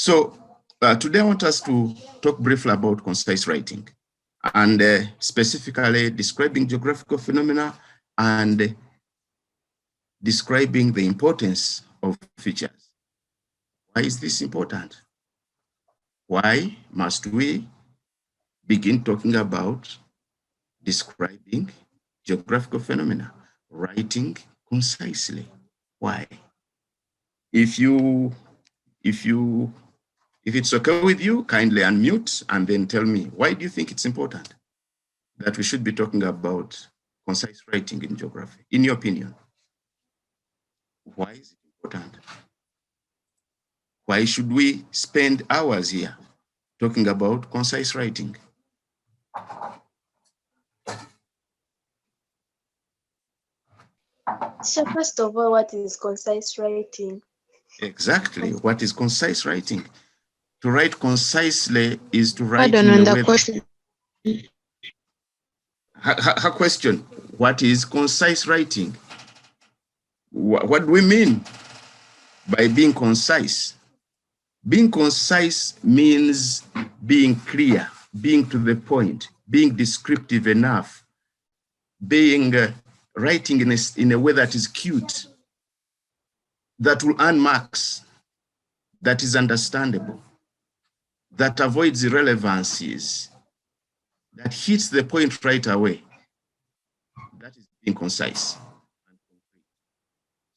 So today I want us to talk briefly about concise writing and specifically describing geographical phenomena and describing the importance of features. Why is this important? Why must we begin talking about describing geographical phenomena, writing concisely? Why? If it's okay with you, kindly unmute and then tell me, why do you think it's important that we should be talking about concise writing in geography, in your opinion? Why is it important? Why should we spend hours here talking about concise writing? So first of all, what is concise writing? Exactly. What is concise writing? To write concisely is to write I in don't a know way. the question. Her question, what is concise writing? What do we mean by being concise? Being concise means being clear, being to the point, being descriptive enough, being writing in a way that is cute, that will earn marks, that is understandable, that avoids irrelevancies, that hits the point right away. That is being concise.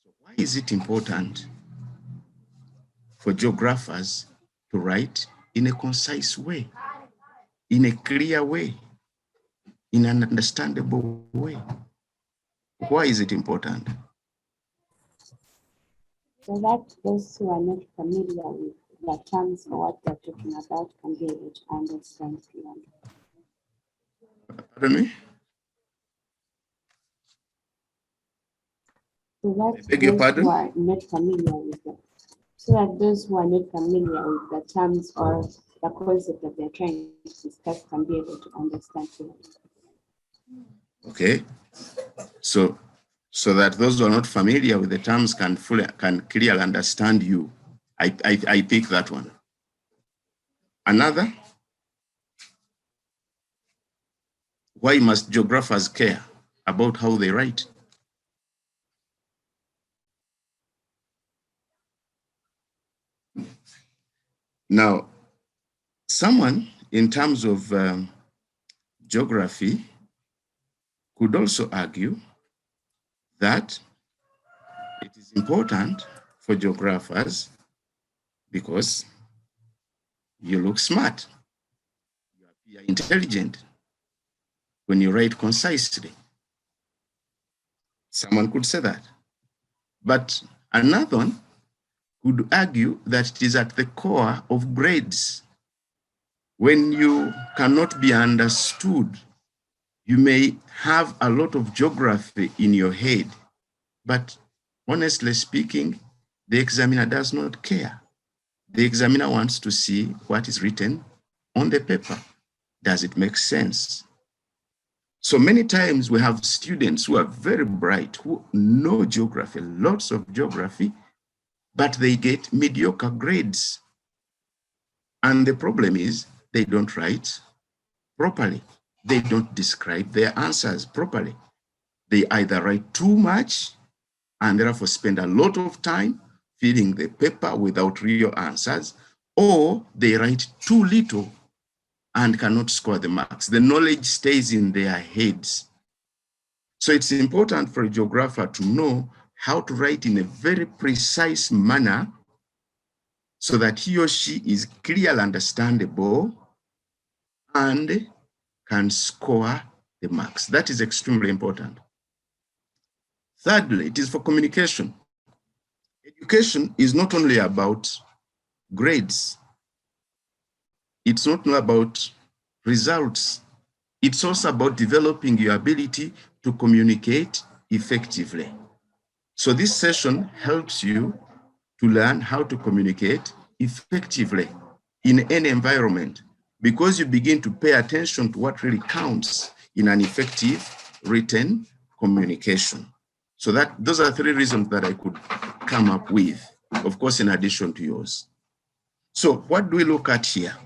So why is it important for geographers to write in a concise way, in a clear way, in an understandable way? Why is it important? So that those who are not familiar with the terms or what they're talking about can be able to understand clearly. Pardon me? So that Beg your those pardon? who are not familiar with the, so that those who are not familiar with the terms or the concept that they're trying to discuss can be able to understand clearly. Okay. So that those who are not familiar with the terms can clearly understand you. I pick that one. Another, why must geographers care about how they write? Now, someone in terms of geography could also argue that it is important for geographers because you look smart, you appear intelligent when you write concisely. Someone could say that. But another one could argue that it is at the core of grades. When you cannot be understood, you may have a lot of geography in your head, but honestly speaking, the examiner does not care. The examiner wants to see what is written on the paper. Does it make sense? So many times we have students who are very bright, who know geography, lots of geography, but they get mediocre grades. And the problem is they don't write properly. They don't describe their answers properly. They either write too much and therefore spend a lot of time filling the paper without real answers, or they write too little and cannot score the marks. The knowledge stays in their heads. So it's important for a geographer to know how to write in a very precise manner so that he or she is clearly understandable and can score the marks. That is extremely important. Thirdly, it is for communication. Education is not only about grades. It's not only about results. It's also about developing your ability to communicate effectively. So this session helps you to learn how to communicate effectively in any environment, because you begin to pay attention to what really counts in an effective written communication. So those are three reasons that I could come up with, of course, in addition to yours. So what do we look at here?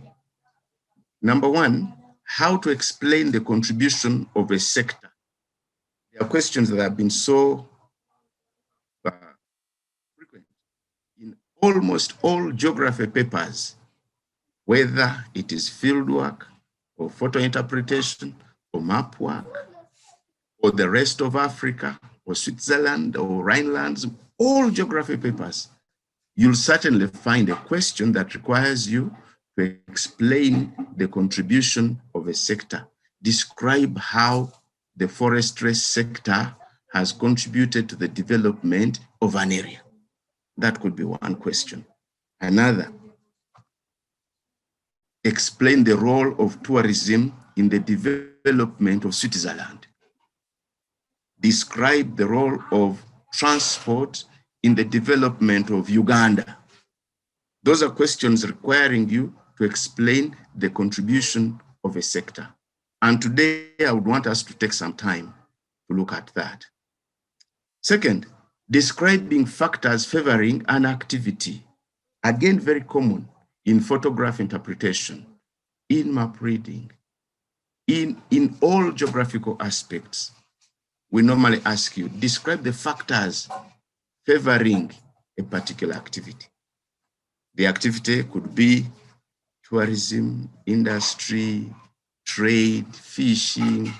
Number one, how to explain the contribution of a sector. There are questions that have been so frequent in almost all geography papers, whether it is field work or photo interpretation or map work or the rest of Africa or Switzerland or Rhinelands, all geography papers, you'll certainly find a question that requires you to explain the contribution of a sector. Describe how the forestry sector has contributed to the development of an area. That could be one question. Another, explain the role of tourism in the development of Switzerland. Describe the role of transport in the development of Uganda. Those are questions requiring you to explain the contribution of a sector. And today I would want us to take some time to look at that. Second, describing factors favoring an activity. Again, very common in photograph interpretation, in map reading, in all geographical aspects. We normally ask you, describe the factors favoring a particular activity. The activity could be tourism, industry, trade, fishing,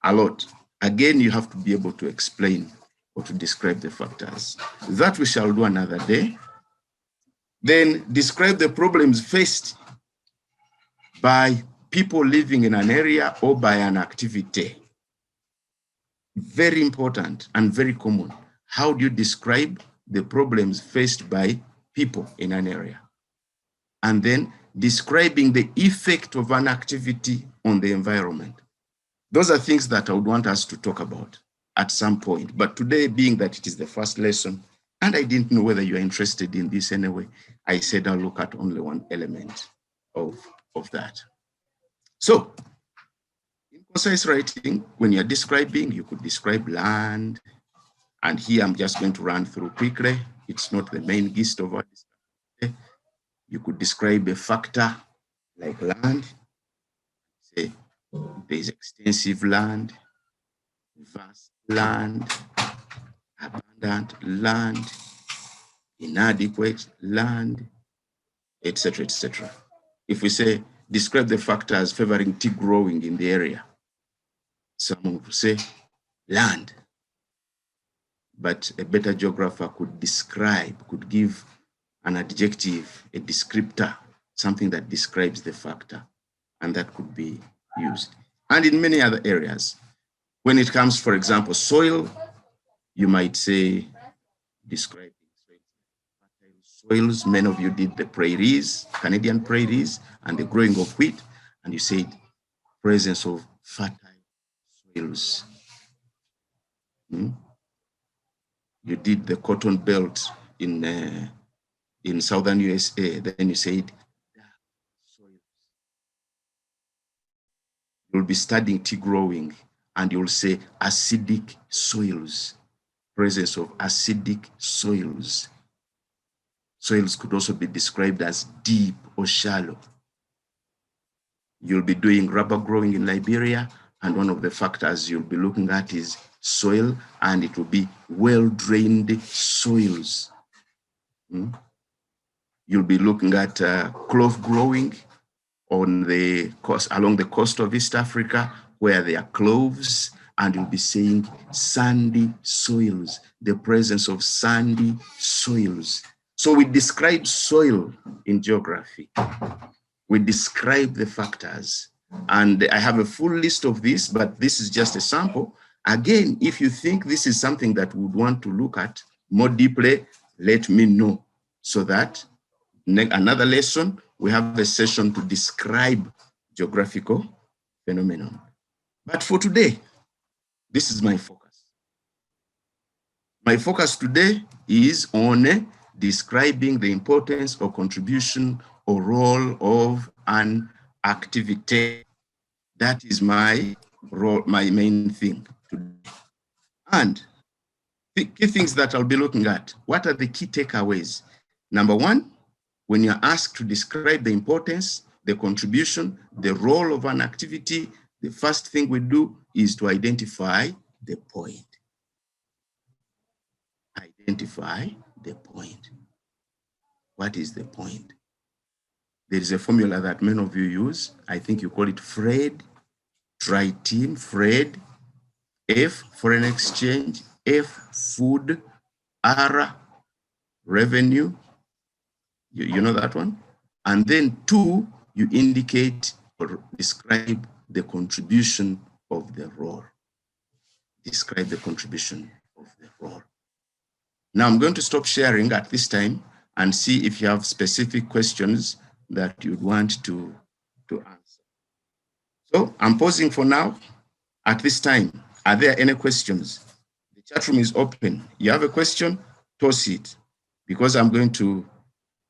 a lot. Again, you have to be able to explain or to describe the factors. That we shall do another day. Then describe the problems faced by people living in an area or by an activity. Very important and very common. How do you describe the problems faced by people in an area? And then describing the effect of an activity on the environment. Those are things that I would want us to talk about at some point. But today, being that it is the first lesson, and I didn't know whether you're interested in this anyway, I said I'll look at only one element of that. So, in concise writing, when you're describing, you could describe land. And here I'm just going to run through quickly. It's not the main gist of our discussion. You could describe a factor like land. Say there's extensive land, vast land, abundant land, inadequate land, etc., etc. If we say, describe the factors favoring tea growing in the area, someone would say land. But a better geographer could describe, could give an adjective, a descriptor, something that describes the factor, and that could be used. And in many other areas, when it comes, for example, soil, you might say, describe soils. Many of you did the prairies, Canadian prairies, and the growing of wheat, and you said presence of fertile soils. You did the cotton belt in southern USA, then you said soils. You'll be studying tea growing, and you'll say acidic soils, presence of acidic soils. Soils could also be described as deep or shallow. You'll be doing rubber growing in Liberia, and one of the factors you'll be looking at is soil, and it will be well-drained soils. You'll be looking at clove growing on the coast, along the coast of East Africa, where there are cloves, and you'll be saying sandy soils, the presence of sandy soils. So we describe soil in geography. We describe the factors. And I have a full list of this, but this is just a sample. Again, if you think this is something that we would want to look at more deeply, let me know, so that another lesson, we have a session to describe geographical phenomenon. But for today, this is my focus. My focus today is on describing the importance or contribution or role of an activity. That is my role, my main thing today. And the key things that I'll be looking at, what are the key takeaways? Number one, when you're asked to describe the importance, the contribution, the role of an activity, the first thing we do is to identify the point. Identify the point. What is the point? There is a formula that many of you use. I think you call it FRED, Tri-Team, FRED. F, foreign exchange. F, food. R, revenue. You know that one? And then 2, you indicate or describe the contribution of the role. Describe the contribution of the role. Now I'm going to stop sharing at this time and see if you have specific questions that you'd want to answer. So I'm pausing for now. At this time, are there any questions? The chat room is open. You have a question, toss it, because I'm going to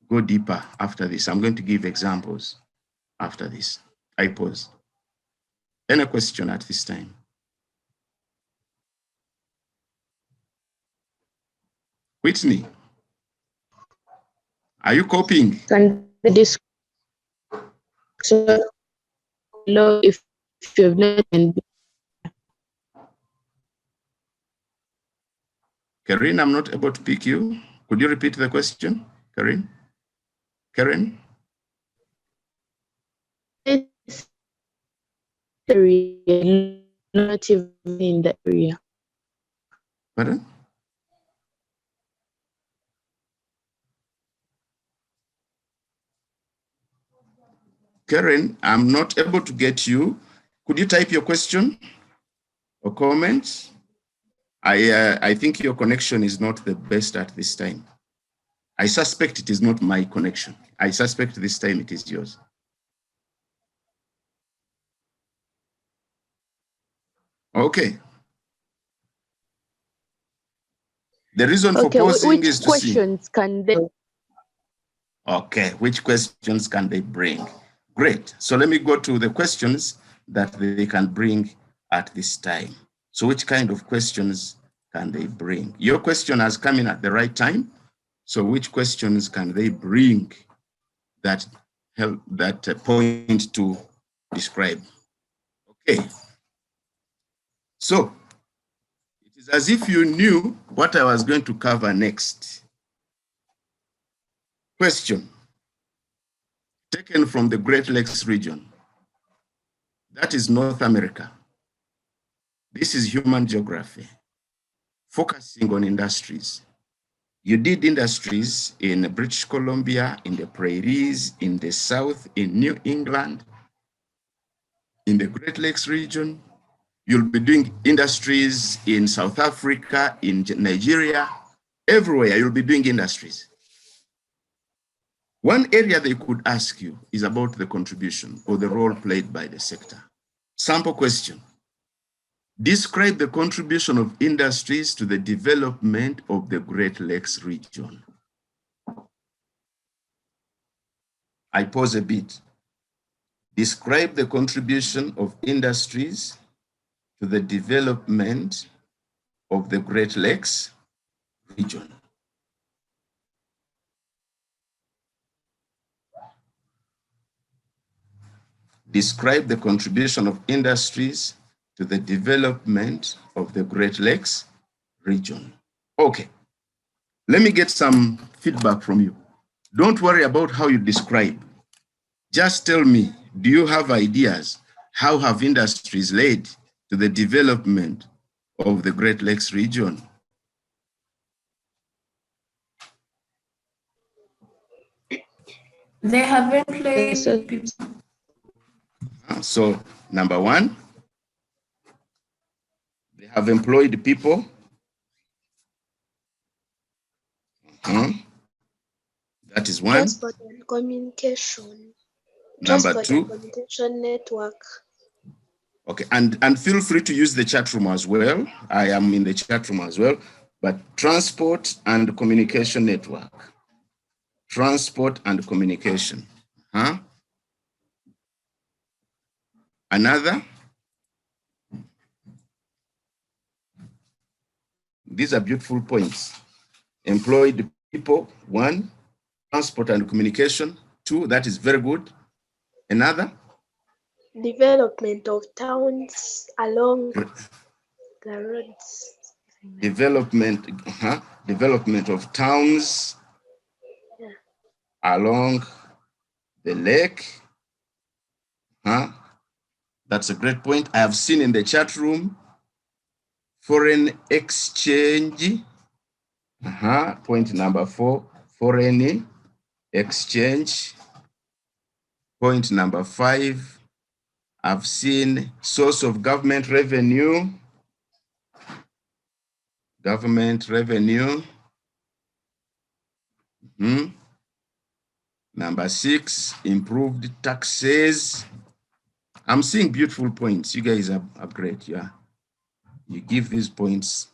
go deeper after this. I'm going to give examples after this. I pause. Any question at this time? Whitney, are you coping? Can the description below if you've not been. Karen, I'm not able to pick you. Could you repeat the question, Karen? Karen? Not even in the area. Pardon? Karen, I'm not able to get you. Could you type your question or comment? I think your connection is not the best at this time. I suspect it is not my connection. I suspect this time it is yours. Okay. The reason for pausing is to see. Which questions can they? Okay, which questions can they bring? Great. So let me go to the questions that they can bring at this time. So which kind of questions can they bring? Your question has come in at the right time. So which questions can they bring that help that point to describe? Okay. So it is as if you knew what I was going to cover next. Question taken from the Great Lakes region. That is North America. This is human geography, focusing on industries. You did industries in British Columbia, in the prairies, in the South, in New England, in the Great Lakes region. You'll be doing industries in South Africa, in Nigeria, everywhere you'll be doing industries. One area they could ask you is about the contribution or the role played by the sector. Sample question. Describe the contribution of industries to the development of the Great Lakes region. I pause a bit. Describe the contribution of industries to the development of the Great Lakes region. Describe the contribution of industries to the development of the Great Lakes region. Okay, let me get some feedback from you. Don't worry about how you describe. Just tell me, do you have ideas? How have industries led to the development of the Great Lakes region? They have employed people. So, number one, they have employed people. That is one. Transport and communication. Number Transport two. and communication network. Okay, and feel free to use the chat room as well. I am in the chat room as well. But transport and communication network. Transport and communication. Another. These are beautiful points. Employed people, one. Transport and communication. 2, that is very good. Another? Development of towns along the roads. Development of towns Yeah. along the lake. That's a great point. I have seen in the chat room foreign exchange. Point number 4, foreign exchange. Point number 5, I've seen source of government revenue. Government revenue. Number 6, improved taxes. I'm seeing beautiful points. You guys are great. Yeah. You give these points.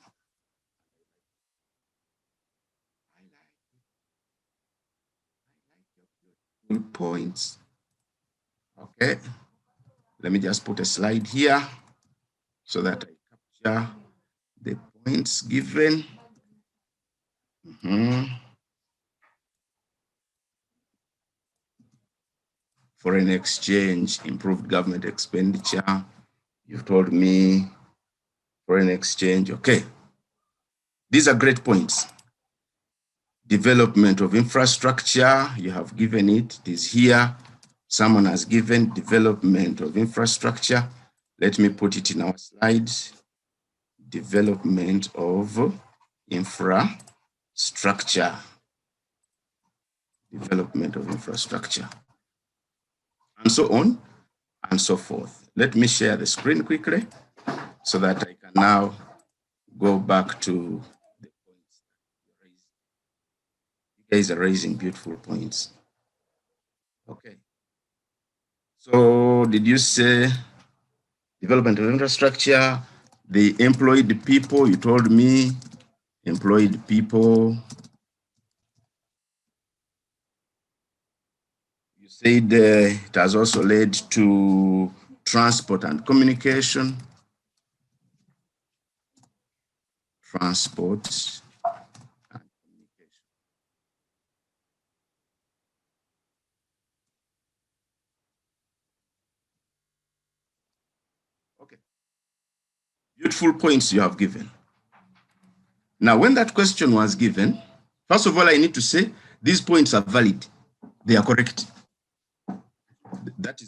Points. Okay. Let me just put a slide here so that I capture the points given. Foreign exchange, improved government expenditure. You've told me foreign exchange. Okay. These are great points. Development of infrastructure, you have given it. It is here. Someone has given development of infrastructure. Let me put it in our slides. Development of infrastructure. Development of infrastructure. And so on and so forth. Let me share the screen quickly so that I can now go back to the points. You guys are raising beautiful points. Okay. So did you say development of infrastructure, the employed people? You told me employed people. You said it has also led to transport and communication. Transport and communication. Okay. Beautiful points you have given. Now, when that question was given, first of all, I need to say these points are valid. They are correct. That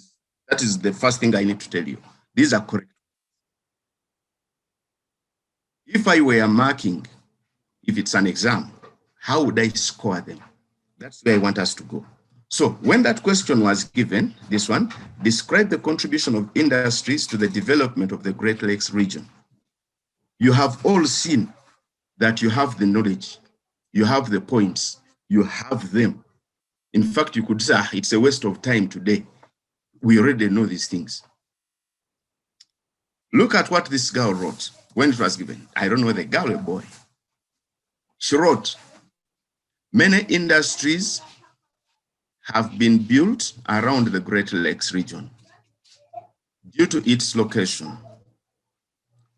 is the first thing I need to tell you. These are correct. If I were marking, if it's an exam, how would I score them? That's where I want us to go. So when that question was given, this one, describe the contribution of industries to the development of the Great Lakes region. You have all seen that you have the knowledge, you have the points, you have them. In fact, you could say, it's a waste of time today. We already know these things. Look at what this girl wrote when it was given. I don't know the girl or boy. She wrote, many industries have been built around the Great Lakes region due to its location,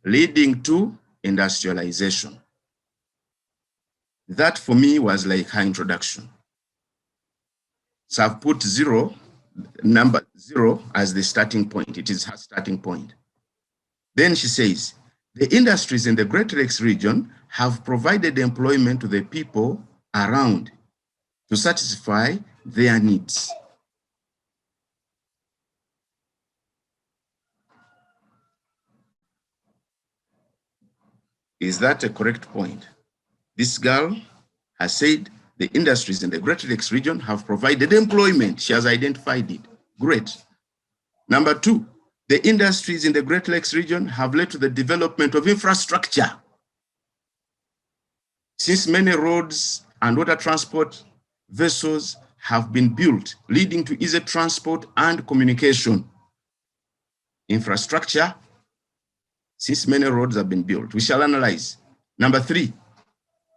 leading to industrialization. That for me was like her introduction. So I've put number 0 as the starting point. It is her starting point. Then she says, the industries in the Great Lakes region have provided employment to the people around to satisfy their needs. Is that a correct point? This girl has said the industries in the Great Lakes region have provided employment. She has identified it. Great. Number 2, the industries in the Great Lakes region have led to the development of infrastructure. Since many roads and water transport vessels have been built, leading to easy transport and communication. Infrastructure, since many roads have been built. We shall analyze. Number 3,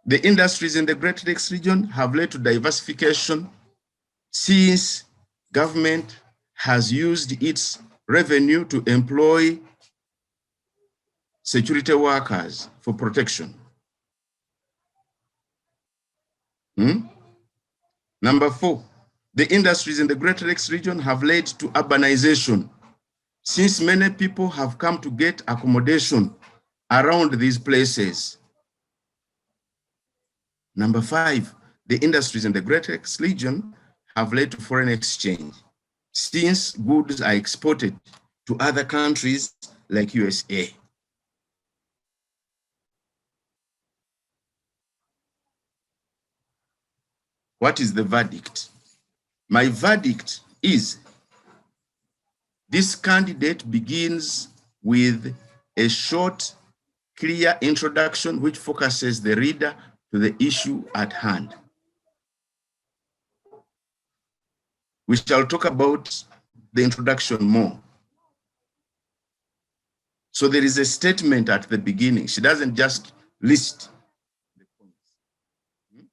the industries in the Great Lakes region have led to diversification since government has used its revenue to employ security workers for protection. Number 4, the industries in the Great Lakes region have led to urbanization, since many people have come to get accommodation around these places. Number 5, the industries in the Great Lakes region have led to foreign exchange, since goods are exported to other countries like USA. What is the verdict? My verdict is this candidate begins with a short, clear introduction which focuses the reader to the issue at hand. We shall talk about the introduction more. So there is a statement at the beginning. She doesn't just list the points.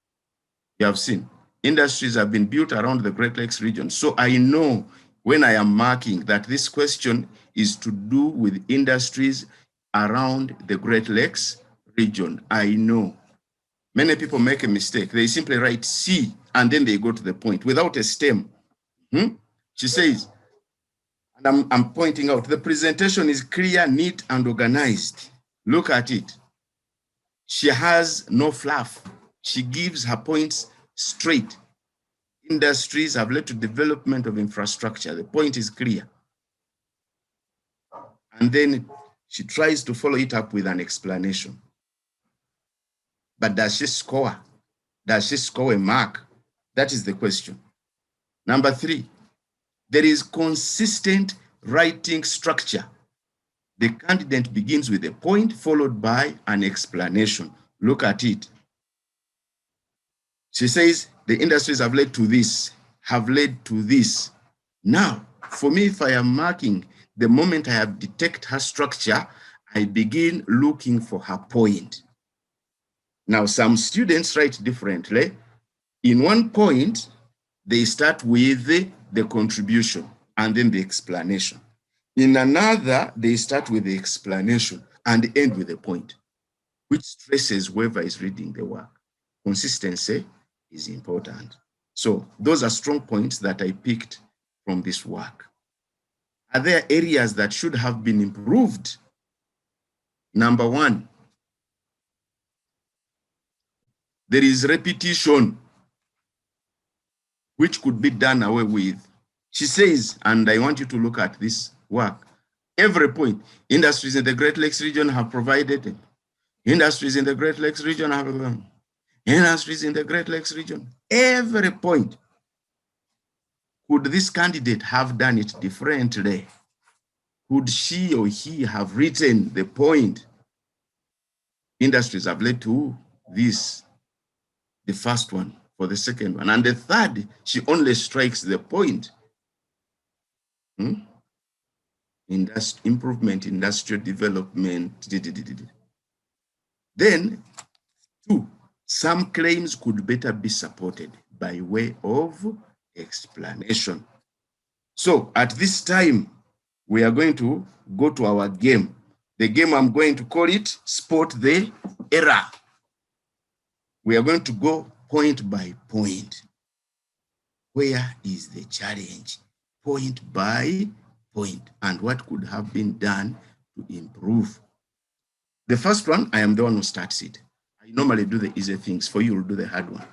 You have seen, industries have been built around the Great Lakes region. So I know when I am marking that this question is to do with industries around the Great Lakes region. I know. Many people make a mistake. They simply write C and then they go to the point without a stem. She says, and I'm pointing out, the presentation is clear, neat, and organized. Look at it. She has no fluff. She gives her points straight. Industries have led to development of infrastructure. The point is clear. And then she tries to follow it up with an explanation. But does she score? Does she score a mark? That is the question. Number 3, there is consistent writing structure. The candidate begins with a point followed by an explanation. Look at it. She says, the industries have led to this, have led to this. Now, for me, if I am marking, the moment I have detected her structure, I begin looking for her point. Now, some students write differently. In one point, they start with the contribution and then the explanation. In another, they start with the explanation and end with a point, which stresses whoever is reading the work. Consistency is important. So those are strong points that I picked from this work. Are there areas that should have been improved? Number 1, there is repetition, which could be done away with. She says, and I want you to look at this work. Every point, industries in the Great Lakes region have provided. Industries in the Great Lakes region have industries in the Great Lakes region. Every point. Could this candidate have done it differently? Could she or he have written the point? Industries have led to this, the first one, for the second one. And the third, she only strikes the point. Improvement, industrial development. Then, 2, some claims could better be supported by way of explanation. So at this time, we are going to go to our game. The game, I'm going to call it Spot the Error. We are going to go point by point. Where is the challenge? Point by point, and what could have been done to improve. The first one, I am the one who starts it. I normally do the easy things. For you, will do the hard one.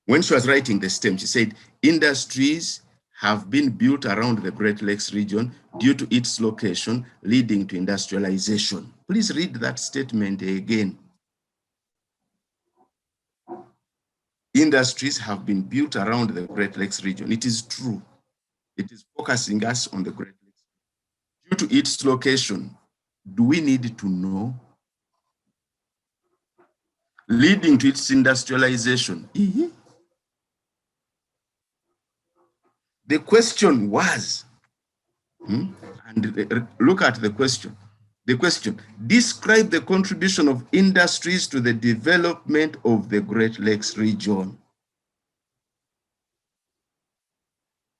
When she was writing the stem, she said, industries have been built around the Great Lakes region due to its location, leading to industrialization. Please read that statement again. Industries have been built around the Great Lakes region. It is true. It is focusing us on the Great Lakes. Due to its location, do we need to know? Leading to its industrialization. The question was, and look at the question. The question, describe the contribution of industries to the development of the Great Lakes region.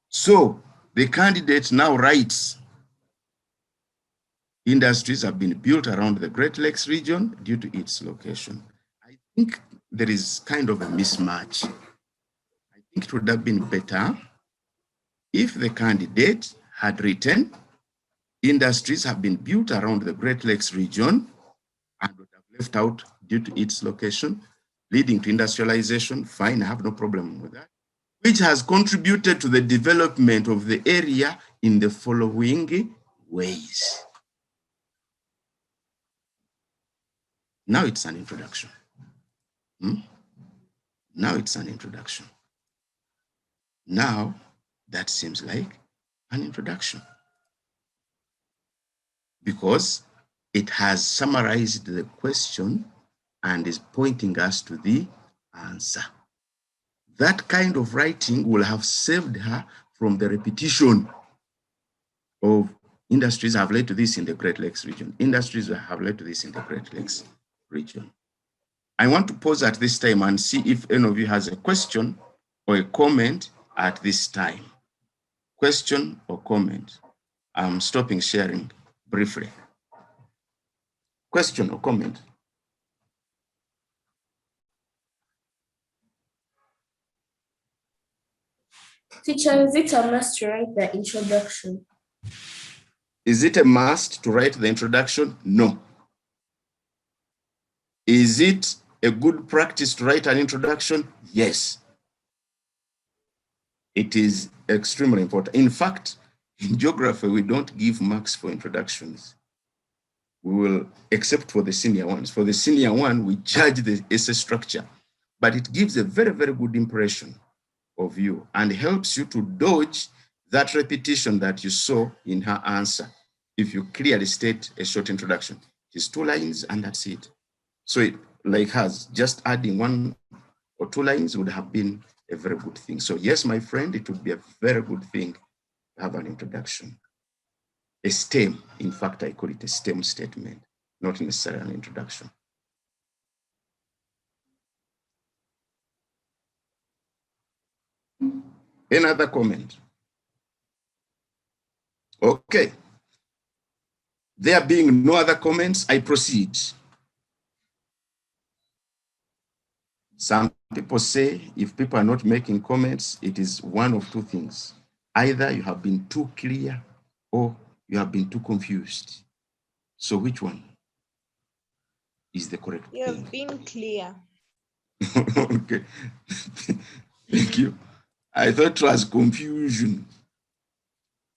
So the candidate now writes, industries have been built around the Great Lakes region due to its location. I think there is kind of a mismatch. it would have been better if the candidate had written, industries have been built around the Great Lakes region and would have left out due to its location, leading to industrialization. Fine, I have no problem with that. Which has contributed to the development of the area in the following ways. Now it's an introduction. Now it's an introduction. Now that seems like an introduction because it has summarized the question and is pointing us to the answer. That kind of writing will have saved her from the repetition of industries have led to this in the Great Lakes region. Industries have led to this in the Great Lakes region. I want to pause at this time and see if any of you has a question or a comment at this time. Question or comment? I'm stopping sharing briefly. Question or comment? Teacher, is it a must to write the introduction? Is it a must to write the introduction? No. Is it a good practice to write an introduction? Yes. It is extremely important. In fact, in geography, we don't give marks for introductions. We will, except for the senior ones. For the senior one, we judge the essay structure, but it gives a very, very good impression of you and helps you to dodge that repetition that you saw in her answer. If you clearly state a short introduction, it's 2 lines and that's it. So it, like hers, just adding 1 or 2 lines would have been a very good thing. So yes, my friend, it would be a very good thing to have an introduction. A stem, in fact, I call it a stem statement, not necessarily an introduction. Any other comment? Okay. There being no other comments, I proceed. Some people say if people are not making comments, it is one of 2 things. Either you have been too clear or you have been too confused. So which one is the correct thing? You have been clear. Okay. Thank you. I thought it was confusion.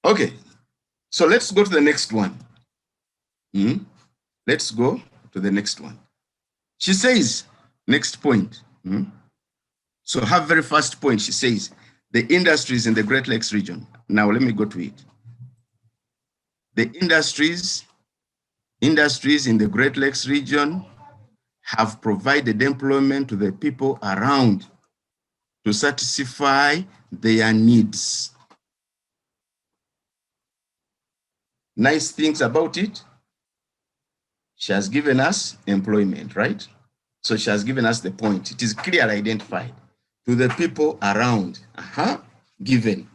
Okay. So let's go to the next one. Let's go to the next one. She says, next point. So her very first point, she says, the industries in the Great Lakes region. Now let me go to it. The industries in the Great Lakes region have provided employment to the people around to satisfy their needs. Nice things about it. She has given us employment, right? So she has given us the point. It is clearly identified to the people around, given.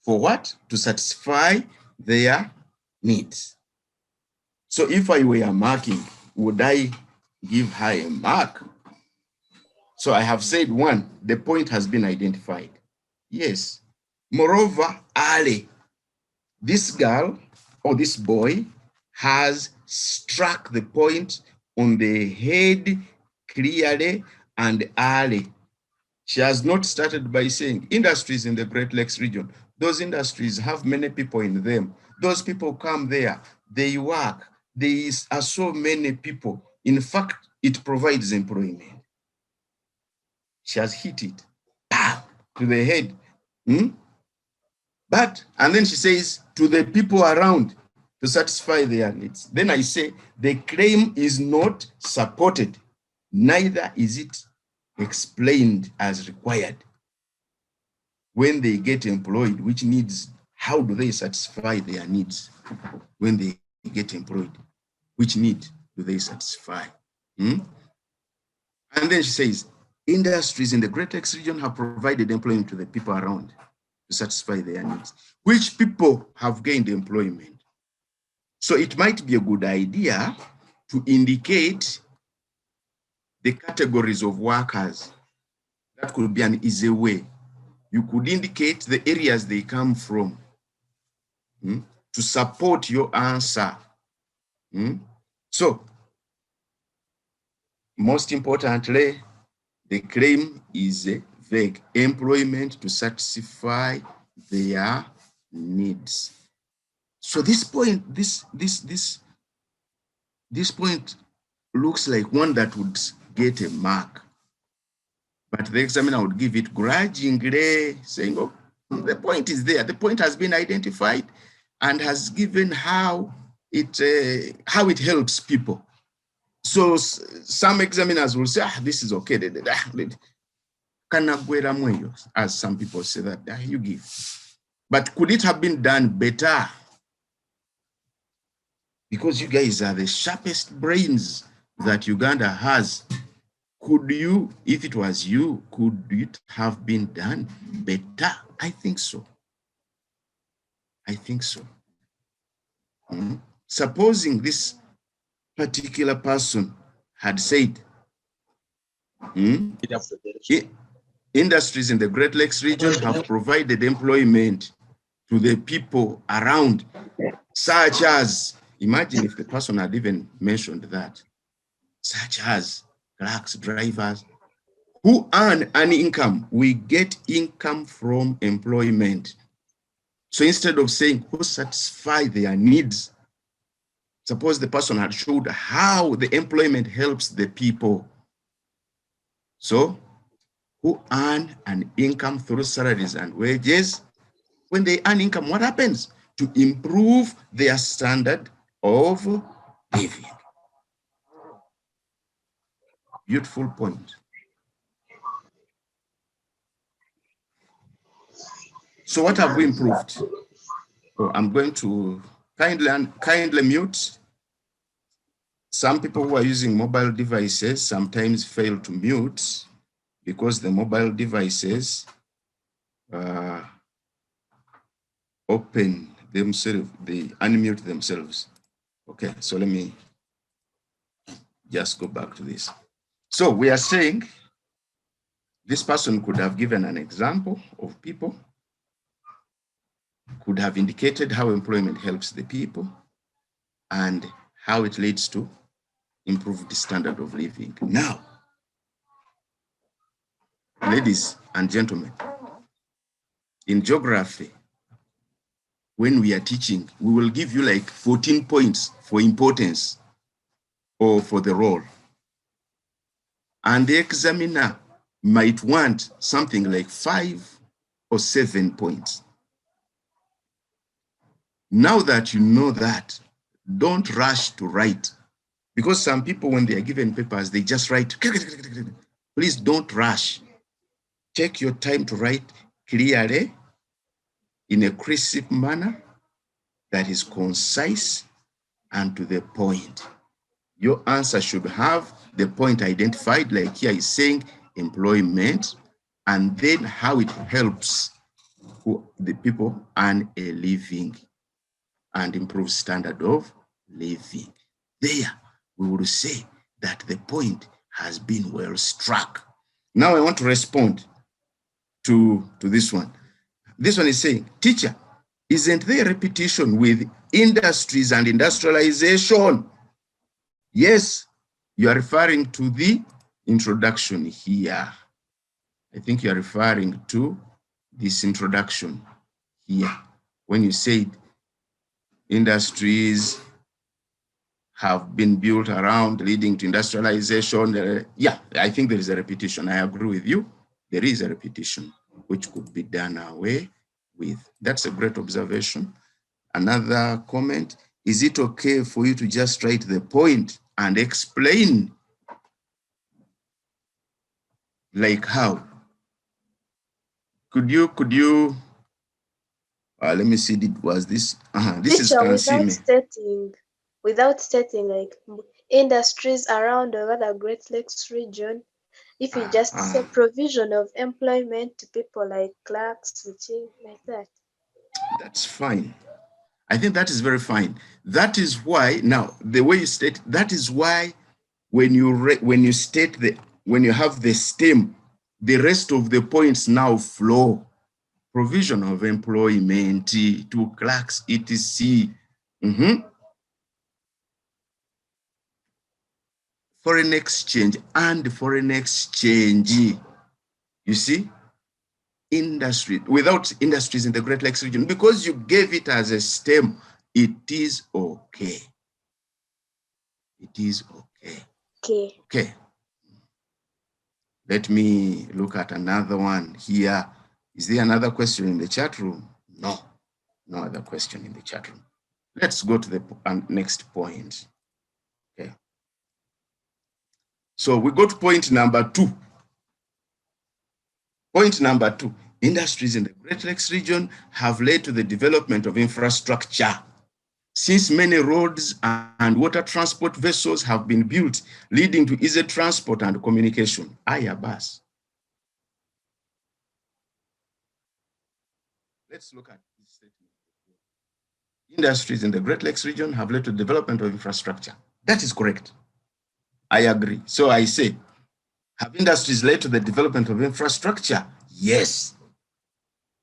For what? To satisfy their needs. So if I were marking, would I give her a mark? So I have said 1, the point has been identified. Yes. Moreover, Ali, this girl or this boy has struck the point on the head clearly and early. She has not started by saying industries in the Great Lakes region. Those industries have many people in them. Those people come there, they work. There are so many people. In fact, it provides employment. She has hit it to the head. But, and then she says, to the people around to satisfy their needs. Then I say, the claim is not supported, neither is it explained as required. When they get employed, which needs, how do they satisfy their needs? When they get employed, which need do they satisfy? And then she says, industries in the Great Lakes region have provided employment to the people around to satisfy their needs. Which people have gained employment? So it might be a good idea to indicate the categories of workers. That could be an easy way You could indicate the areas they come from to support your answer. So, most importantly, the claim is vague. Employment to satisfy their needs. So this point, this point looks like one that would get a mark, but the examiner would give it grudgingly, saying, "Oh, the point is there. The point has been identified, and has given how it helps people." So some examiners will say, "This is okay." As some people say that you give, but could it have been done better? Because you guys are the sharpest brains that Uganda has. Could you, if it was you, could it have been done better? I think so. I think so. Supposing this particular person had said, industries in the Great Lakes region have provided employment to the people around, such as, imagine if the person had even mentioned that, such as clerks, drivers, who earn an income. We get income from employment. So instead of saying who satisfy their needs, suppose the person had showed how the employment helps the people. So who earn an income through salaries and wages. When they earn income, what happens? To improve their standard of living. Beautiful point. So what have we improved? Oh, I'm going to kindly mute. Some people who are using mobile devices sometimes fail to mute because the mobile devices open themselves, they unmute themselves. Okay, so let me just go back to this. So we are saying this person could have given an example of people, could have indicated how employment helps the people and how it leads to improved standard of living. Now, ladies and gentlemen, in geography, when we are teaching, we will give you like 14 points for importance or for the role. And the examiner might want something like 5 or 7 points. Now that you know that, don't rush to write. Because some people, when they are given papers, they just write. Please don't rush. Take your time to write clearly in a crisp manner that is concise and to the point. Your answer should have the point identified, like here is saying employment, and then how it helps the people earn a living and improve standard of living. There, we will say that the point has been well struck. Now I want to respond to this one. This one is saying, teacher, isn't there repetition with industries and industrialization? Yes, you are referring to the introduction here. I think you are referring to this introduction here. When you said industries have been built around leading to industrialization. Yeah, I think there is a repetition. I agree with you. There is a repetition which could be done away with. That's a great observation. Another comment, is it okay for you to just write the point and explain? Like how? Could you, let me see, was this, this is Kansime. Without stating like industries around or other Great Lakes region, if you just say provision of employment to people like clerks, switching, like that. That's fine. I think that is very fine. That is why, now, the way you state, that is why when you state when you have the stem, the rest of the points now flow. provision of employment to clerks, etc. Foreign exchange and foreign exchange. You see, industry, without industries in the Great Lakes region, because you gave it as a stem, it is okay. It is okay. Okay. Okay. Let me look at another one here. Is there another question in the chat room? No, no other question in the chat room. Let's go to the next point. Okay. So we go to point number 2. Point number 2, industries in the Great Lakes region have led to the development of infrastructure. Since many roads and water transport vessels have been built, leading to easy transport and communication. Ayabas. Let's look at this statement. Industries in the Great Lakes region have led to the development of infrastructure. That is correct. I agree. So I say, have industries led to the development of infrastructure? Yes.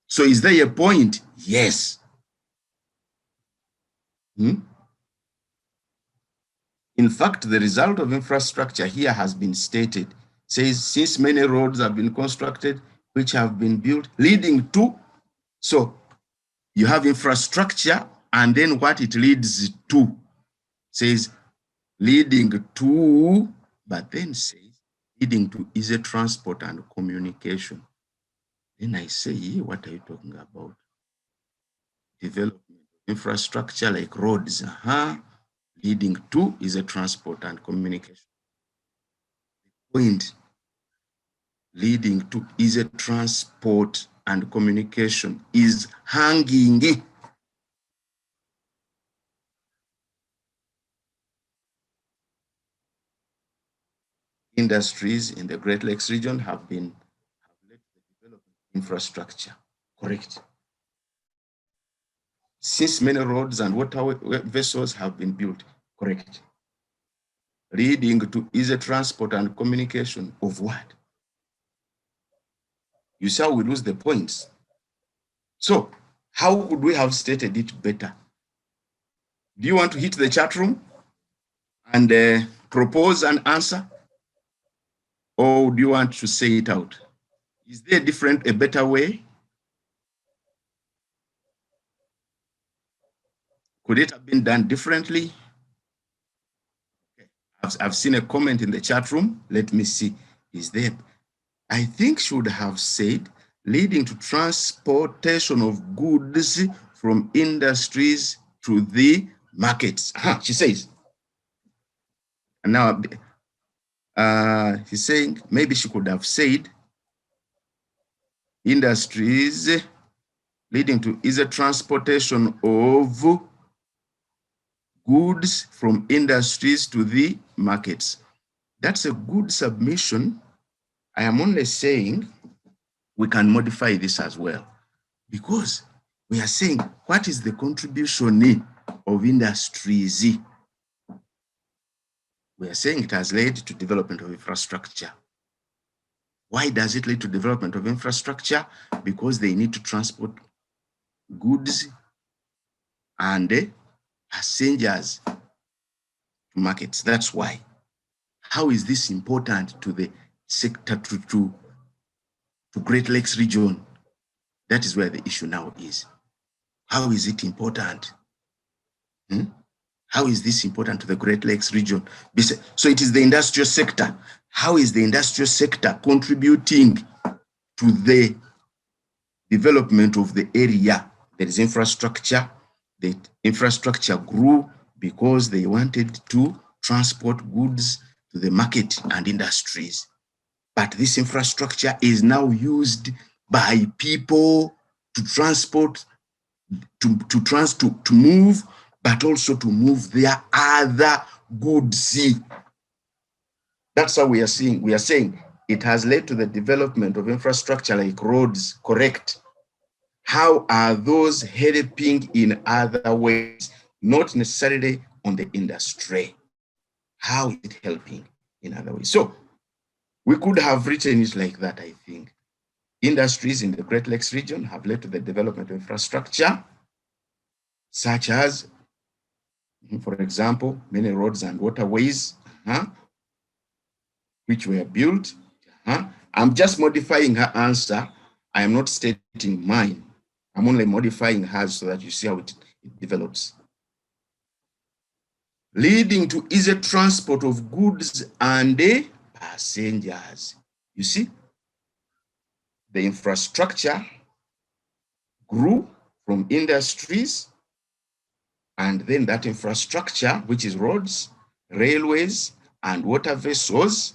So is there a point? Yes. In fact, the result of infrastructure here has been stated. Says, since many roads have been constructed, which have been built, leading to, so you have infrastructure, and then what it leads to, says, leading to, but then says, leading to easy transport and communication. Then I say, what are you talking about? Development of infrastructure like roads, leading to easy transport and communication. Point, leading to easy transport and communication is hanging. Industries in the Great Lakes region have led to the development of infrastructure. Correct. Since many roads and water vessels have been built. Correct. Leading to easy transport and communication of what? You see how we lose the points. So how would we have stated it better? Do you want to hit the chat room and propose an answer? Or do you want to say it out? Is there a better way? Could it have been done differently? Okay. I've seen a comment in the chat room. Let me see. Is there? I think should have said leading to transportation of goods from industries to the markets. She says. And now he's saying maybe she could have said industries leading to easy transportation of goods from industries to the markets. That's a good submission. I am only saying we can modify this as well, because we are saying what is the contribution of industries? We are saying it has led to development of infrastructure. Why does it lead to development of infrastructure? Because they need to transport goods and passengers to markets. That's why. How is this important to the sector, to Great Lakes region? That is where the issue now is. How is it important? How is this important to the Great Lakes region? So it is the industrial sector. How is the industrial sector contributing to the development of the area? There is infrastructure. The infrastructure grew because they wanted to transport goods to the market and industries. But this infrastructure is now used by people to transport, to move, but also to move their other goods. That's how we are seeing. We are saying it has led to the development of infrastructure like roads. Correct. How are those helping in other ways? Not necessarily on the industry. How is it helping in other ways? So we could have written it like that, I think. Industries in the Great Lakes region have led to the development of infrastructure, such as, for example, many roads and waterways, which were built. I'm just modifying her answer. I am not stating mine. I'm only modifying hers so that you see how it develops. Leading to easy transport of goods and passengers. You see, the infrastructure grew from industries, and then that infrastructure, which is roads, railways, and water vessels,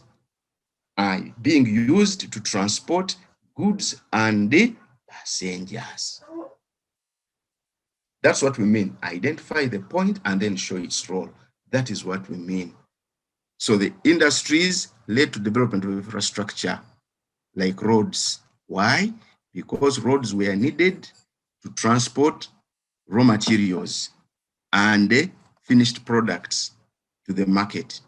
are being used to transport goods and passengers. That's what we mean. Identify the point and then show its role. That is what we mean. So the industries led to development of infrastructure like roads. Why? Because roads were needed to transport raw materials and finished products to the market.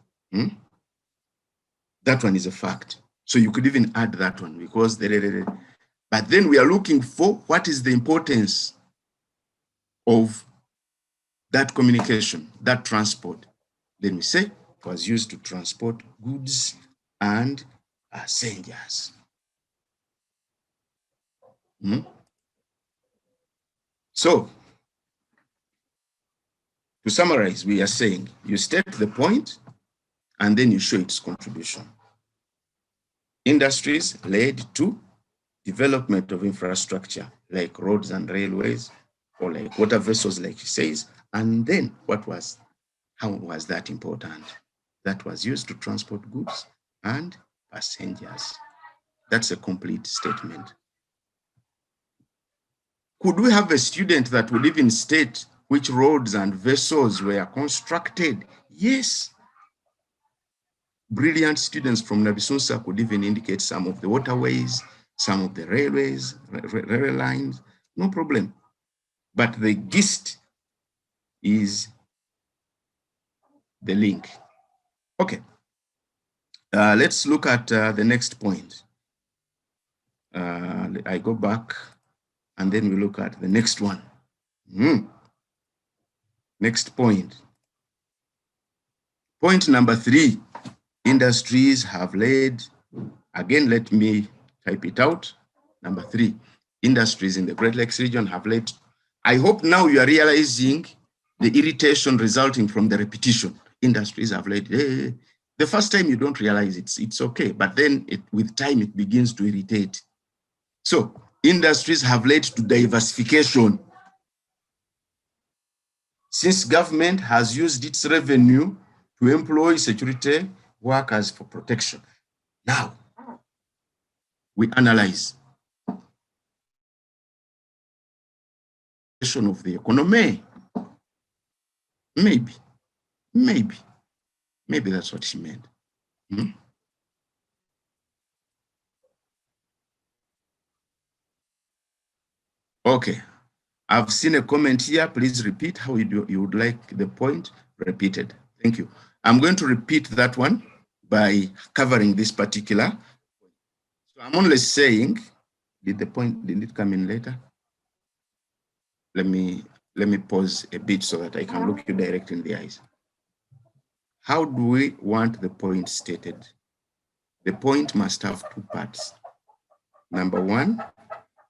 That one is a fact. So you could even add that one because, but then we are looking for what is the importance of that communication, that transport. Then we say it was used to transport goods and passengers. So, to summarize, we are saying you state the point and then you show its contribution. Industries led to development of infrastructure like roads and railways, or like water vessels, like he says. And then how was that important? That was used to transport goods and passengers. That's a complete statement. Could we have a student that would even state which roads and vessels were constructed? Yes. Brilliant students from Nabisunsa could even indicate some of the waterways, some of the railways, rail lines, no problem. But the gist is the link. Okay, let's look at the next point. I go back and then we look at the next one. Next point. Point number 3, industries have led, again, let me type it out. Number 3, industries in the Great Lakes region have led. I hope now you are realizing the irritation resulting from the repetition. Industries have led. The first time you don't realize it's okay, but then with time it begins to irritate. So industries have led to diversification. Since government has used its revenue to employ security workers for protection. Now, we analyze of the economy. Maybe that's what she meant. Okay, I've seen a comment here. Please repeat how you would like the point repeated. Thank you. I'm going to repeat that one by covering this particular. So I'm only saying, did it come in later? Let me pause a bit so that I can look you direct in the eyes. How do we want the point stated? The point must have 2 parts. Number 1,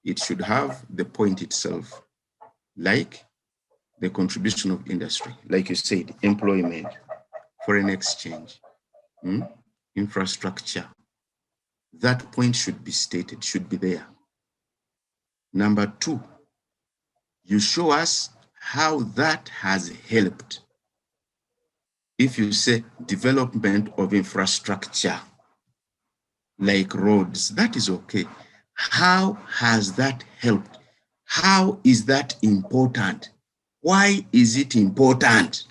it should have the point itself, like the contribution of industry, like you said, employment, foreign exchange, infrastructure. That point should be stated, should be there. Number 2, you show us how that has helped. If you say development of infrastructure, like roads, that is okay. How has that helped? How is that important? Why is it important?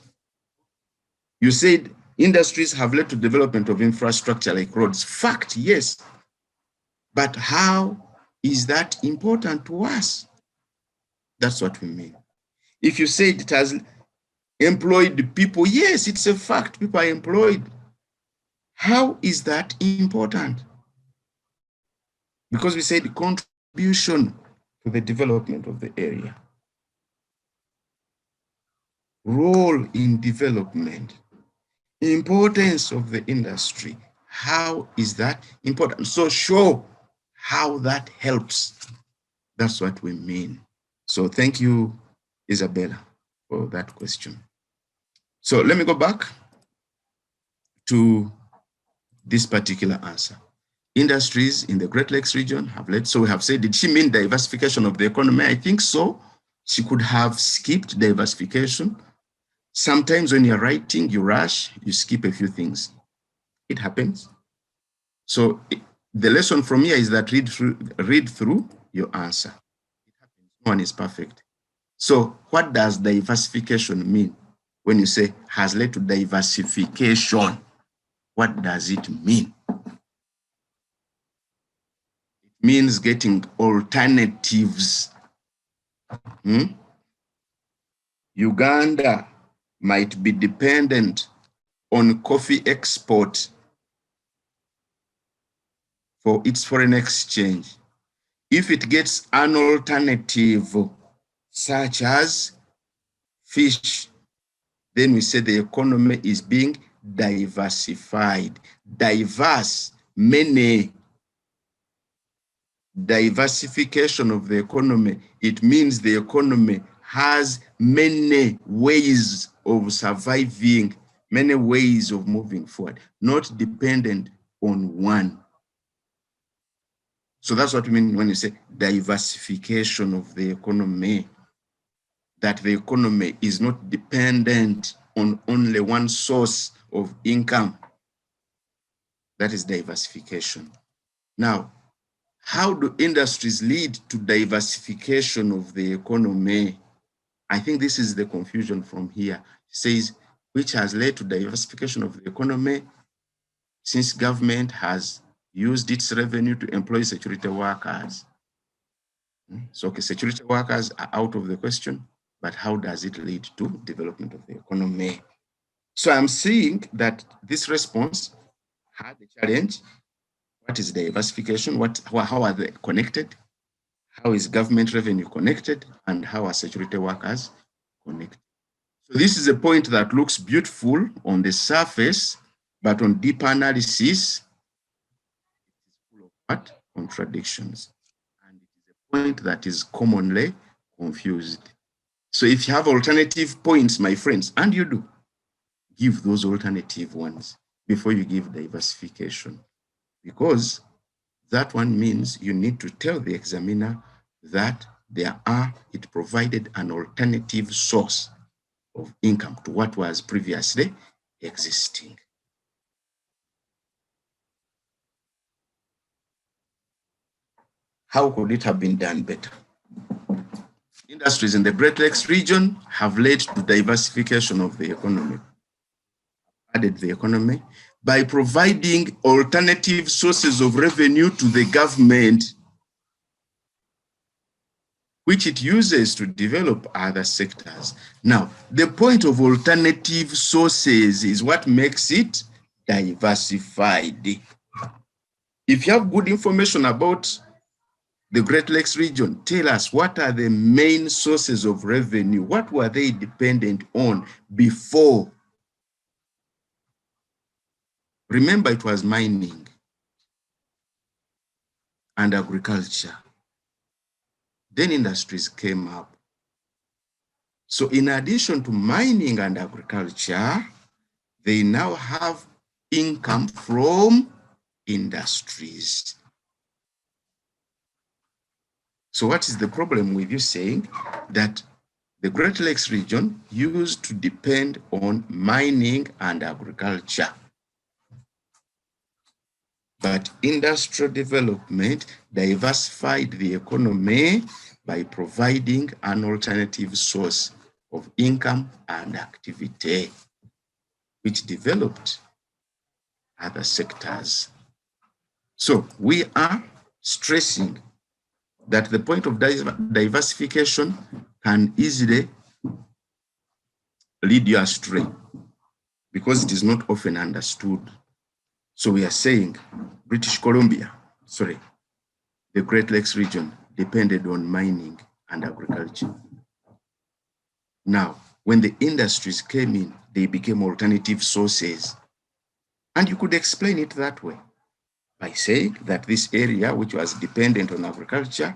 You said industries have led to development of infrastructure like roads. Fact, yes. But how is that important to us? That's what we mean. If you said it has employed people, yes, it's a fact, people are employed. How is that important? because we said contribution to the development of the area. Role in development, importance of the industry. How is that important? So show how that helps. That's what we mean. So thank you, Isabella, for that question. So let me go back to this particular answer. Industries in the Great Lakes region have led. So we have said, did she mean diversification of the economy? I think so. She could have skipped diversification. Sometimes when you're writing, you rush, you skip a few things. It happens. So the lesson from here is that read through your answer. It happens. No one is perfect. So what does diversification mean? When you say has led to diversification, what does it mean? It means getting alternatives. Uganda might be dependent on coffee export for its foreign exchange. If it gets an alternative, such as fish, then we say the economy is being diversified. Diverse, many. Diversification of the economy, it means the economy has many ways of surviving, many ways of moving forward, not dependent on one. So that's what we mean when you say diversification of the economy, that the economy is not dependent on only one source of income. That is diversification. Now, how do industries lead to diversification of the economy? I think this is the confusion from here. It says, which has led to diversification of the economy since government has used its revenue to employ security workers. So, okay, security workers are out of the question, but how does it lead to development of the economy? So I'm seeing that this response had a challenge. What is diversification? How are they connected? How is government revenue connected? And how are security workers connected? So this is a point that looks beautiful on the surface, but on deeper analysis, it is full of what? Contradictions. And it is a point that is commonly confused. So if you have alternative points, my friends, and you do, give those alternative ones before you give diversification, because that one means you need to tell the examiner that it provided an alternative source of income to what was previously existing. How could it have been done better? Industries in the Great Lakes region have led to diversification of the economy, added the economy, by providing alternative sources of revenue to the government, which it uses to develop other sectors. Now, the point of alternative sources is what makes it diversified. If you have good information about the Great Lakes region, tell us, what are the main sources of revenue? What were they dependent on before? Remember, it was mining and agriculture. Then industries came up. So in addition to mining and agriculture, they now have income from industries. So what is the problem with you saying that the Great Lakes region used to depend on mining and agriculture, but industrial development diversified the economy by providing an alternative source of income and activity, which developed other sectors? So we are stressing that the point of diversification can easily lead you astray because it is not often understood. So we are saying the Great Lakes region depended on mining and agriculture. Now, when the industries came in, they became alternative sources. And you could explain it that way by saying that this area, which was dependent on agriculture,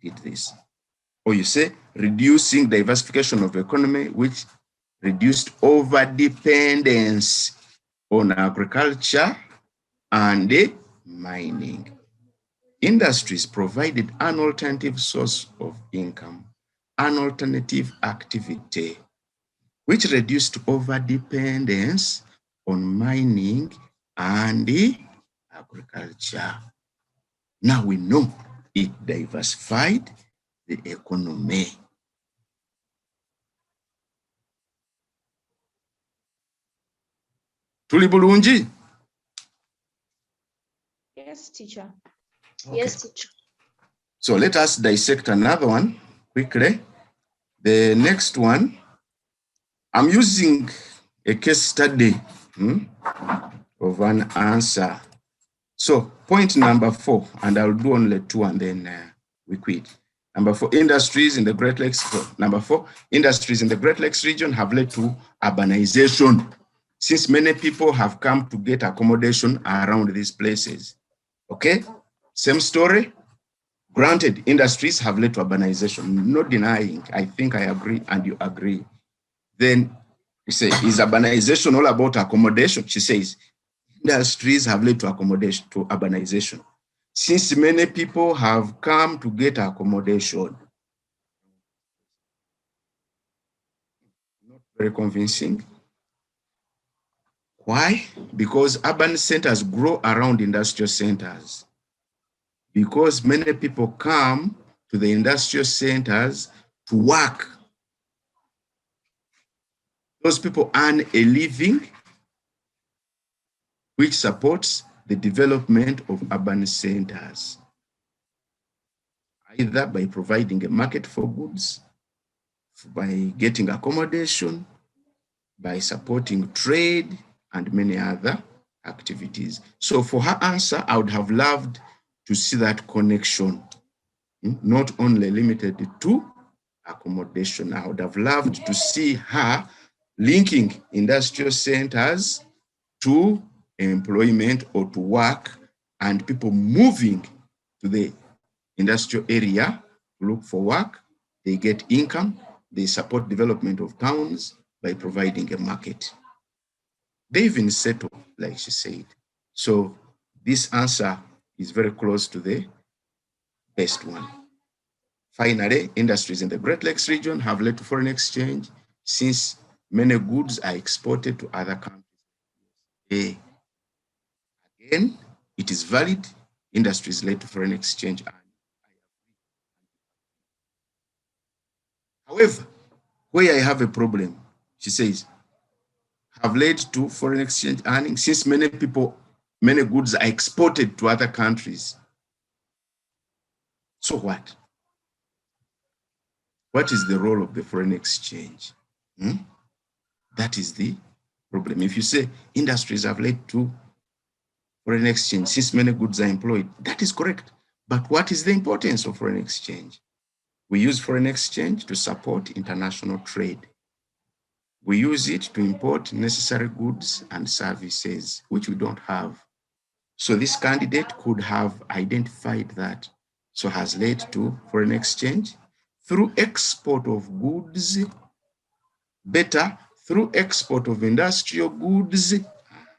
did this. Or you say reducing diversification of economy, which reduced over-dependence on agriculture and mining. Industries provided an alternative source of income, an alternative activity, which reduced over-dependence on mining and agriculture. Now we know it diversified the economy. Tuli bulungi? Yes, teacher. Okay. Yes, teacher. So let us dissect another one quickly. The next one, I'm using a case study of an answer. So point number 4, and I'll do only 2 and then we quit. Number 4, industries in the Great Lakes. Number 4, industries in the Great Lakes region have led to urbanization, since many people have come to get accommodation around these places. Okay, same story. Granted, industries have led to urbanization, no denying. I think I agree and you agree. Then you say, is urbanization all about accommodation? She says, industries have led to accommodation, to urbanization, since many people have come to get accommodation. Not very convincing. Why? Because urban centers grow around industrial centers. Because many people come to the industrial centers to work. Those people earn a living, which supports the development of urban centers, either by providing a market for goods, by getting accommodation, by supporting trade, and many other activities. So for her answer, I would have loved to see that connection, not only limited to accommodation. I would have loved to see her linking industrial centers to employment or to work, and people moving to the industrial area to look for work. They get income, they support development of towns by providing a market. They even settle, like she said. So this answer is very close to the best one. Finally, industries in the Great Lakes region have led to foreign exchange, since many goods are exported to other countries. Again, it is valid. Industries led to foreign exchange. However, where I have a problem, she says, have led to foreign exchange earnings, since many goods are exported to other countries. So what? What is the role of the foreign exchange? That is the problem. If you say industries have led to foreign exchange, since many goods are employed, that is correct. But what is the importance of foreign exchange? We use foreign exchange to support international trade. We use it to import necessary goods and services, which we don't have. So this candidate could have identified that. So has led to foreign exchange through export of goods, better through export of industrial goods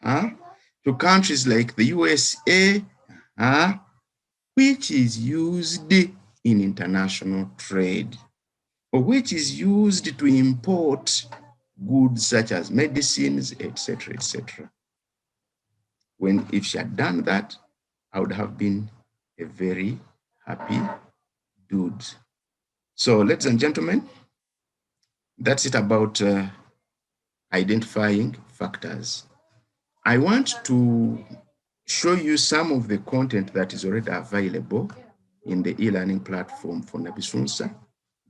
to countries like the USA, which is used in international trade, or which is used to import goods such as medicines, etc., etc. If she had done that, I would have been a very happy dude. So, ladies and gentlemen, that's it about identifying factors. I want to show you some of the content that is already available in the e-learning platform for Nabisunsa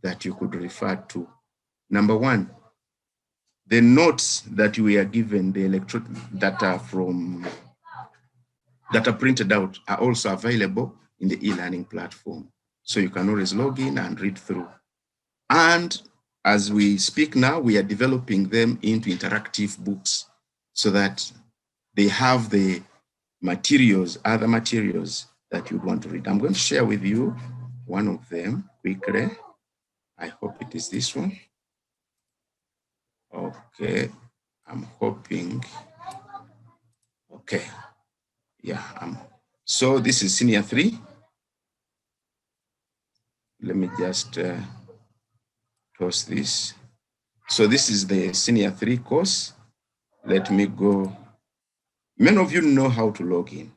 that you could refer to. Number 1, the notes that we are given, the electronic data that are printed out, are also available in the e-learning platform. So you can always log in and read through. And as we speak now, we are developing them into interactive books so that they have the materials, other materials that you'd want to read. I'm going to share with you one of them quickly. I hope it is this one. Okay, I'm hoping. Okay, yeah. So this is Senior 3. Let me just toss this. So this is the Senior 3 course. Let me go. Many of you know how to log in.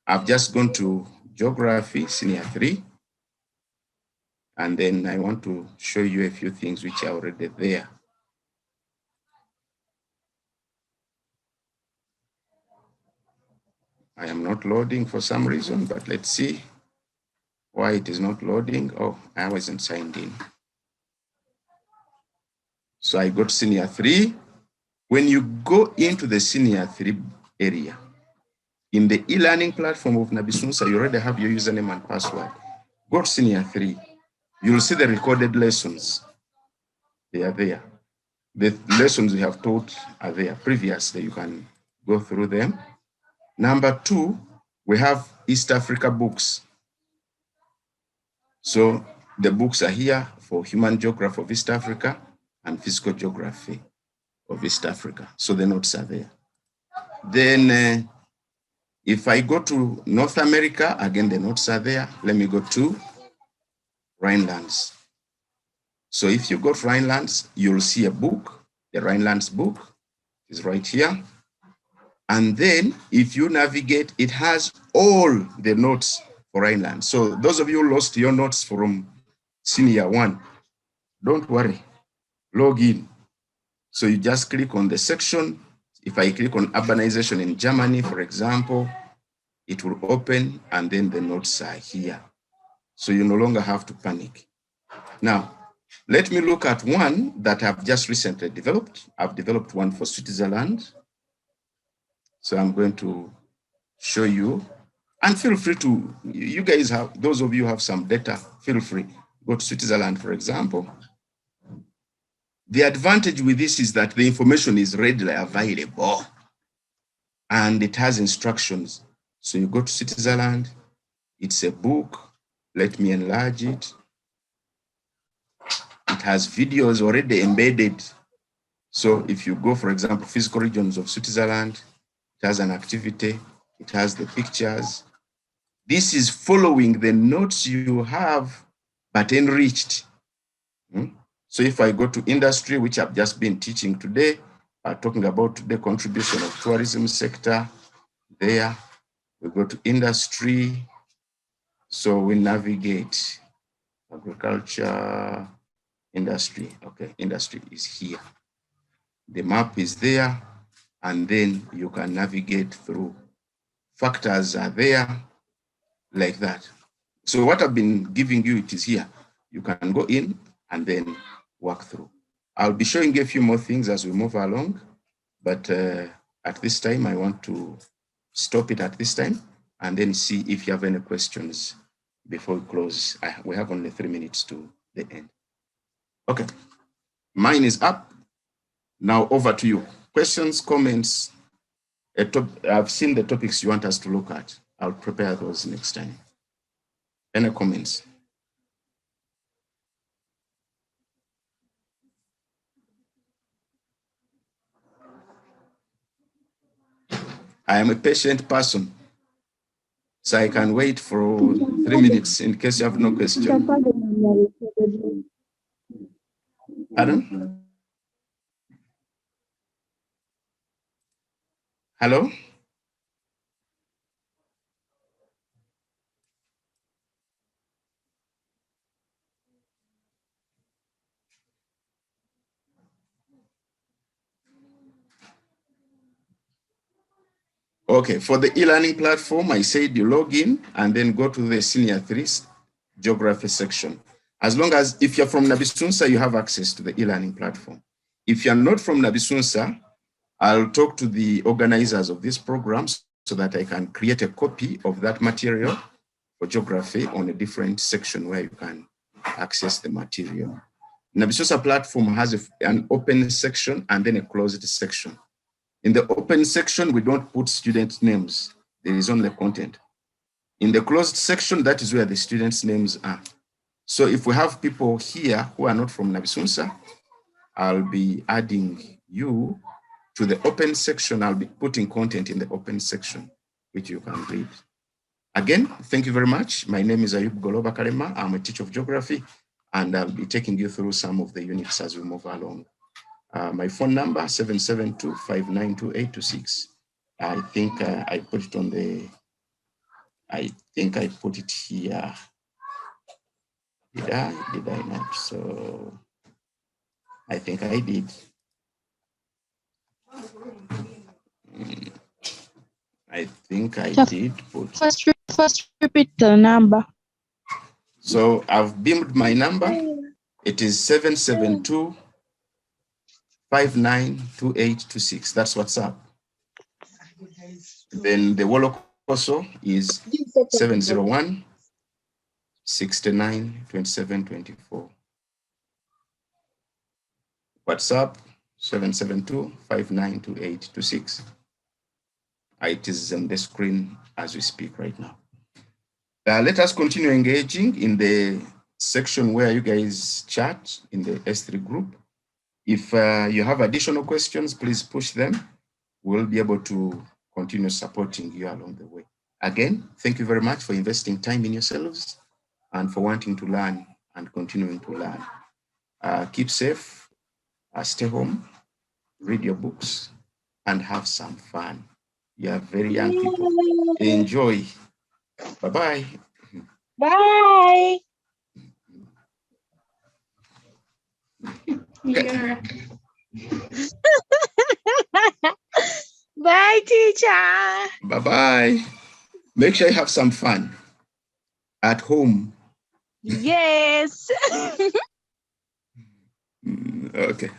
I've just gone to Geography, Senior 3. And then I want to show you a few things which are already there. I am not loading for some reason, but let's see why it is not loading. Oh, I wasn't signed in. So I got Senior 3. When you go into the Senior 3 area, in the e-learning platform of Nabisunsa, you already have your username and password. Go to Senior 3. You'll see the recorded lessons. They are there. The lessons we have taught are there previously. You can go through them. Number 2, we have East Africa books. So the books are here for Human Geography of East Africa and Physical Geography of East Africa. So the notes are there. Then if I go to North America, again, the notes are there. Let me go to Rhinelands. So if you go to Rhinelands, you'll see a book. The Rhinelands book is right here. And then if you navigate, it has all the notes for Rhinelands. So those of you who lost your notes from Senior 1, don't worry, log in. So you just click on the section. If I click on urbanization in Germany, for example, it will open and then the notes are here. So you no longer have to panic. Now, let me look at one that I've just recently developed. I've developed one for Switzerland. So I'm going to show you, and feel free to, you guys have, those of you who have some data, feel free. Go to Switzerland, for example. The advantage with this is that the information is readily available and it has instructions. So you go to Switzerland, it's a book. Let me enlarge it. It has videos already embedded. So if you go, for example, physical regions of Switzerland, it has an activity, it has the pictures. This is following the notes you have, but enriched. So if I go to industry, which I've just been teaching today, talking about the contribution of tourism sector, there, we go to industry. So we navigate agriculture, industry. Okay, industry is here. The map is there, and then you can navigate through. Factors are there, like that. So what I've been giving you, it is here. You can go in and then work through. I'll be showing you a few more things as we move along, but at this time, I want to stop it at this time and then see if you have any questions before we close. We have only 3 minutes to the end. Okay, mine is up. Now over to you. Questions, comments. I've seen the topics you want us to look at. I'll prepare those next time. Any comments? I am a patient person, so I can wait for 3 minutes in case you have no question. Pardon? Hello? Okay, for the e-learning platform, I said you log in and then go to the Senior 3 Geography section. As long as, if you're from Nabisunsa, you have access to the e-learning platform. If you're not from Nabisunsa, I'll talk to the organizers of this program so that I can create a copy of that material or geography on a different section where you can access the material. Navisosa platform has an open section and then a closed section. In the open section, we don't put student names. There is only content. In the closed section, that is where the students' names are. So if we have people here who are not from Navisosa, I'll be adding you to the open section. I'll be putting content in the open section, which you can read. Again, thank you very much. My name is Ayub Golooba Kalema. I'm a teacher of geography, and I'll be taking you through some of the units as we move along. My phone number, 772-592-826. I think I put it on the, I think I put it here. Did I not? So I think I did. I think I did put. First repeat the number. So I've beamed my number. It is 772-592826. That's WhatsApp. Then the Wolokoso is 701-69-27-24. WhatsApp 772-592826. It is on the screen as we speak right now. Let us continue engaging in the section where you guys chat in the S3 group. If you have additional questions, please push them. We'll be able to continue supporting you along the way. Again, thank you very much for investing time in yourselves and for wanting to learn and continuing to learn. Keep safe, stay home, read your books, and have some fun. You are very young people. Enjoy. Bye-bye. Bye. Yeah. Bye, teacher. Bye-bye. Make sure you have some fun at home. Yes. Okay.